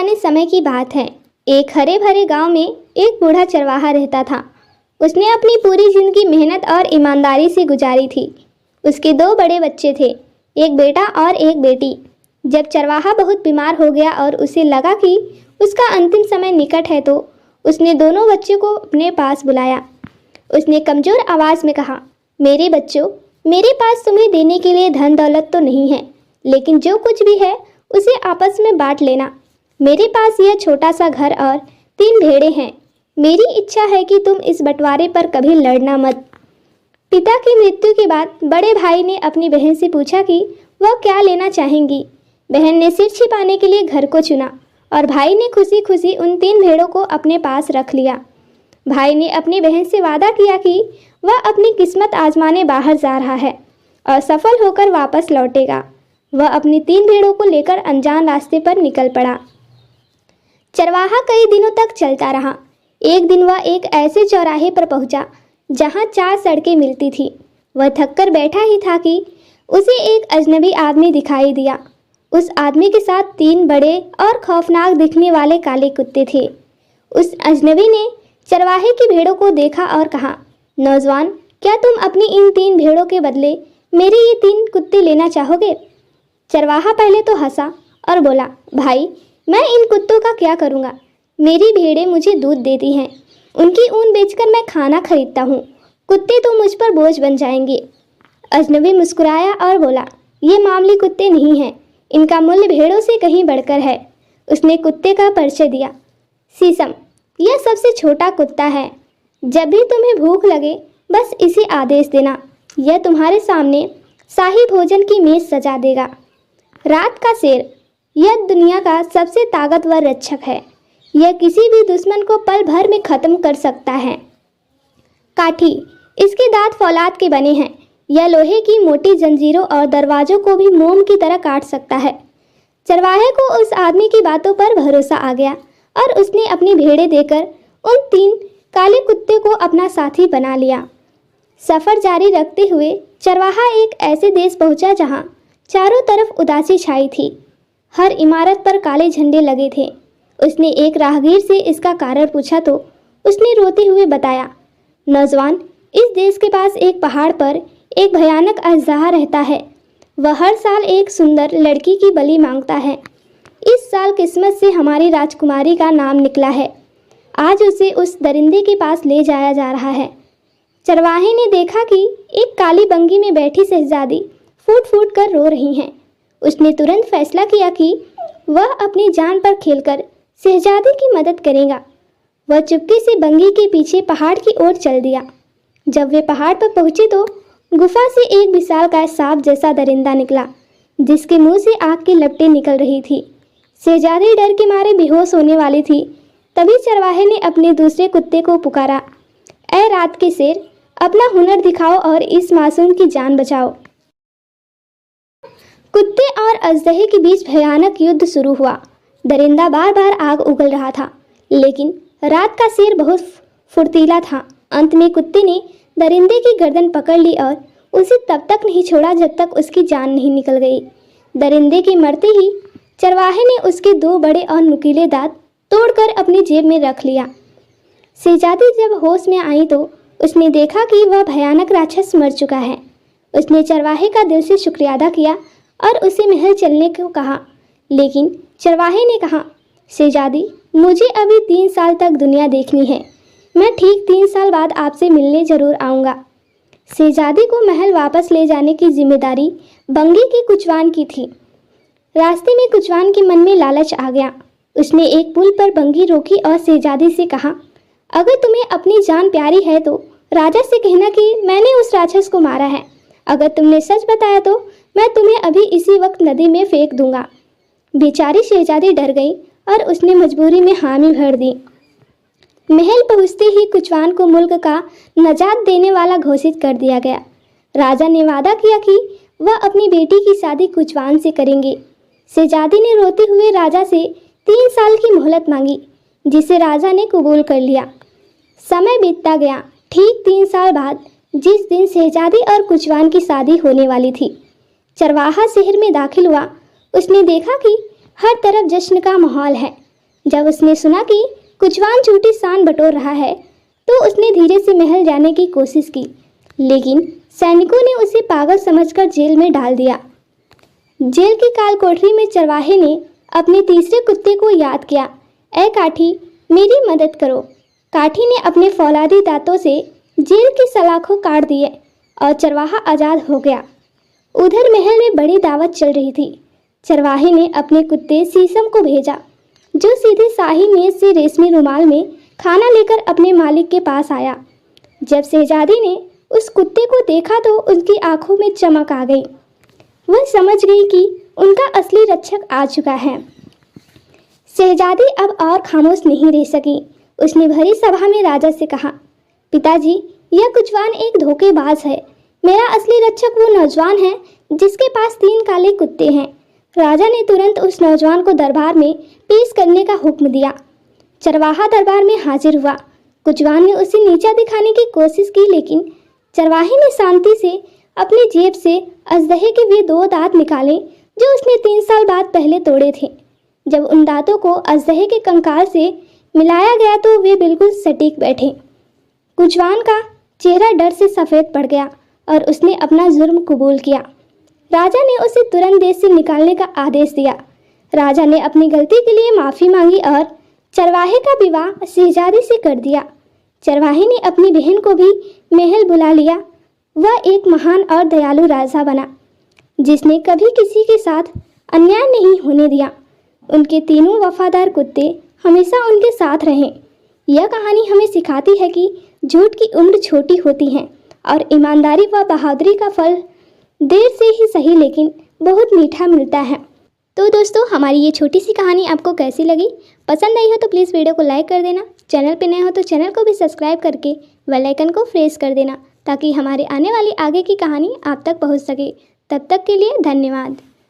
पुराने समय की बात है। एक हरे भरे गांव में एक बूढ़ा चरवाहा रहता था। उसने अपनी पूरी जिंदगी मेहनत और ईमानदारी से गुजारी थी। उसके दो बड़े बच्चे थे, एक बेटा और एक बेटी। जब चरवाहा बहुत बीमार हो गया और उसे लगा कि उसका अंतिम समय निकट है तो उसने दोनों बच्चों को अपने पास बुलाया। उसने कमज़ोर आवाज़ में कहा, मेरे बच्चों, मेरे पास तुम्हें देने के लिए धन दौलत तो नहीं है, लेकिन जो कुछ भी है उसे आपस में बांट लेना। मेरे पास यह छोटा सा घर और 3 भेड़ें हैं। मेरी इच्छा है कि तुम इस बंटवारे पर कभी लड़ना मत। पिता की मृत्यु के बाद बड़े भाई ने अपनी बहन से पूछा कि वह क्या लेना चाहेंगी। बहन ने सिर छिपाने के लिए घर को चुना और भाई ने खुशी खुशी उन 3 भेड़ों को अपने पास रख लिया। भाई ने अपनी बहन से वादा किया कि वह अपनी किस्मत आजमाने बाहर जा रहा है और सफल होकर वापस लौटेगा। वह अपनी 3 भेड़ों को लेकर अनजान रास्ते पर निकल पड़ा। चरवाहा कई दिनों तक चलता रहा। एक दिन वह एक ऐसे चौराहे पर पहुंचा जहां 4 सड़कें मिलती थी। वह थककर बैठा ही था कि उसे एक अजनबी आदमी दिखाई दिया। उस आदमी के साथ 3 बड़े और खौफनाक दिखने वाले काले कुत्ते थे। उस अजनबी ने चरवाहे की भेड़ों को देखा और कहा, नौजवान, क्या तुम अपनी इन 3 भेड़ों के बदले मेरे ये 3 कुत्ते लेना चाहोगे? चरवाहा पहले तो हंसा और बोला, भाई, मैं इन कुत्तों का क्या करूँगा? मेरी भेड़ें मुझे दूध देती हैं, उनकी ऊन बेचकर मैं खाना खरीदता हूँ। कुत्ते तो मुझ पर बोझ बन जाएंगे। अजनबी मुस्कुराया और बोला, ये मामूली कुत्ते नहीं हैं, इनका मूल्य भेड़ों से कहीं बढ़कर है। उसने कुत्ते का परिचय दिया, शीशम, यह सबसे छोटा कुत्ता है। जब भी तुम्हें भूख लगे बस इसे आदेश देना, यह तुम्हारे सामने शाही भोजन की मेज सजा देगा। रात का शेर, यह दुनिया का सबसे ताकतवर रक्षक है। यह किसी भी दुश्मन को पल भर में ख़त्म कर सकता है। काठी, इसके दांत फौलाद के बने हैं। यह लोहे की मोटी जंजीरों और दरवाज़ों को भी मोम की तरह काट सकता है। चरवाहे को उस आदमी की बातों पर भरोसा आ गया और उसने अपनी भेड़ें देकर उन 3 काले कुत्ते को अपना साथी बना लिया। सफ़र जारी रखते हुए चरवाहा एक ऐसे देश पहुंचा जहां चारों तरफ उदासी छाई थी। हर इमारत पर काले झंडे लगे थे। उसने एक राहगीर से इसका कारण पूछा तो उसने रोते हुए बताया, नौजवान, इस देश के पास एक पहाड़ पर एक भयानक अजदहा रहता है। वह हर साल एक सुंदर लड़की की बलि मांगता है। इस साल किस्मत से हमारी राजकुमारी का नाम निकला है। आज उसे उस दरिंदे के पास ले जाया जा रहा है। चरवाहे ने देखा कि एक काली बंगी में बैठी शहजादी फूट फूट कर रो रही हैं। उसने तुरंत फैसला किया कि वह अपनी जान पर खेलकर शहजादी की मदद करेगा। वह चुपके से बंगी के पीछे पहाड़ की ओर चल दिया। जब वे पहाड़ पर पहुंचे तो गुफा से एक विशालकाय सांप जैसा दरिंदा निकला, जिसके मुंह से आग की लपटें निकल रही थी। शहजादी डर के मारे बेहोश होने वाली थी। तभी चरवाहे ने अपने दूसरे कुत्ते को पुकारा, ऐ रात के शेर, अपना हुनर दिखाओ और इस मासूम की जान बचाओ। कुत्ते और अजदहे के बीच भयानक युद्ध शुरू हुआ। दरिंदा बार बार आग उगल रहा था, लेकिन रात का शेर बहुत फुर्तीला था। अंत में कुत्ते ने दरिंदे की गर्दन पकड़ ली और उसे तब तक नहीं छोड़ा जब तक उसकी जान नहीं निकल गई। दरिंदे के मरते ही चरवाहे ने उसके 2 बड़े और नुकीले दांत तोड़कर अपनी जेब में रख लिया। शहजादी जब होश में आई तो उसने देखा कि वह भयानक राक्षस मर चुका है। उसने चरवाहे का दिल से शुक्रिया अदा किया और उसे महल चलने को कहा, लेकिन चरवाहे ने कहा, शहजादी, मुझे अभी 3 साल तक दुनिया देखनी है। मैं ठीक 3 साल बाद आपसे मिलने जरूर आऊँगा। शहजादी को महल वापस ले जाने की जिम्मेदारी बंगी की कुचवान की थी। रास्ते में कुचवान के मन में लालच आ गया। उसने एक पुल पर बंगी रोकी और शहजादी से कहा, अगर तुम्हें अपनी जान प्यारी है तो राजा से कहना कि मैंने उस राक्षस को मारा है। अगर तुमने सच बताया तो मैं तुम्हें अभी इसी वक्त नदी में फेंक दूंगा। बेचारी शहजादी डर गई और उसने मजबूरी में हामी भर दी। महल पहुंचते ही कुचवान को मुल्क का नजात देने वाला घोषित कर दिया गया। राजा ने वादा किया कि वह अपनी बेटी की शादी कुचवान से करेंगे। शहजादी ने रोते हुए राजा से 3 साल की मोहलत मांगी, जिसे राजा ने कबूल कर लिया। समय बीतता गया। ठीक 3 साल बाद जिस दिन शहजादी और कुचवान की शादी होने वाली थी, चरवाहा शहर में दाखिल हुआ। उसने देखा कि हर तरफ जश्न का माहौल है। जब उसने सुना कि कुचवान झूठी शान बटोर रहा है तो उसने धीरे से महल जाने की कोशिश की, लेकिन सैनिकों ने उसे पागल समझकर जेल में डाल दिया। जेल की काल कोठरी में चरवाहे ने अपने तीसरे कुत्ते को याद किया। ऐ काठी, मेरी मदद करो। काठी ने अपने फौलादी दांतों से जेल की सलाखों काट दिए और चरवाहा आज़ाद हो गया। उधर महल में बड़ी दावत चल रही थी। चरवाहे ने अपने कुत्ते शीशम को भेजा, जो सीधे शाही मेज से रेशमी रुमाल में खाना लेकर अपने मालिक के पास आया। जब शहजादी ने उस कुत्ते को देखा तो उसकी आंखों में चमक आ गई। वह समझ गई कि उनका असली रक्षक आ चुका है। शहजादी अब और खामोश नहीं रह सकी। उसने भरी सभा में राजा से कहा, पिताजी, यह कुचवान एक धोखेबाज है। मेरा असली रक्षक वो नौजवान है जिसके पास 3 काले कुत्ते हैं। राजा ने तुरंत उस नौजवान को दरबार में पेश करने का हुक्म दिया। चरवाहा दरबार में हाजिर हुआ। कुचवान ने उसे नीचा दिखाने की कोशिश की, लेकिन चरवाहे ने शांति से अपनी जेब से अजदहे के वे 2 दांत निकाले जो उसने 3 साल बाद पहले तोड़े थे। जब उन दांतों को अजदहे के कंकाल से मिलाया गया तो वे बिल्कुल सटीक बैठे। कुचवान का चेहरा डर से सफ़ेद पड़ गया और उसने अपना जुर्म कबूल किया। राजा ने उसे तुरंत देश से निकालने का आदेश दिया। राजा ने अपनी गलती के लिए माफ़ी मांगी और चरवाहे का विवाह शहजादी से कर दिया। चरवाहे ने अपनी बहन को भी महल बुला लिया। वह एक महान और दयालु राजा बना जिसने कभी किसी के साथ अन्याय नहीं होने दिया। उनके 3 वफादार कुत्ते हमेशा उनके साथ रहें। यह कहानी हमें सिखाती है कि झूठ की उम्र छोटी होती है और ईमानदारी व बहादुरी का फल देर से ही सही लेकिन बहुत मीठा मिलता है। तो दोस्तों, हमारी ये छोटी सी कहानी आपको कैसी लगी? पसंद आई हो तो प्लीज़ वीडियो को लाइक कर देना। चैनल पे नए हो तो चैनल को भी सब्सक्राइब करके बेल आइकन को प्रेस कर देना ताकि हमारे आने वाली आगे की कहानी आप तक पहुंच सके। तब तक के लिए धन्यवाद।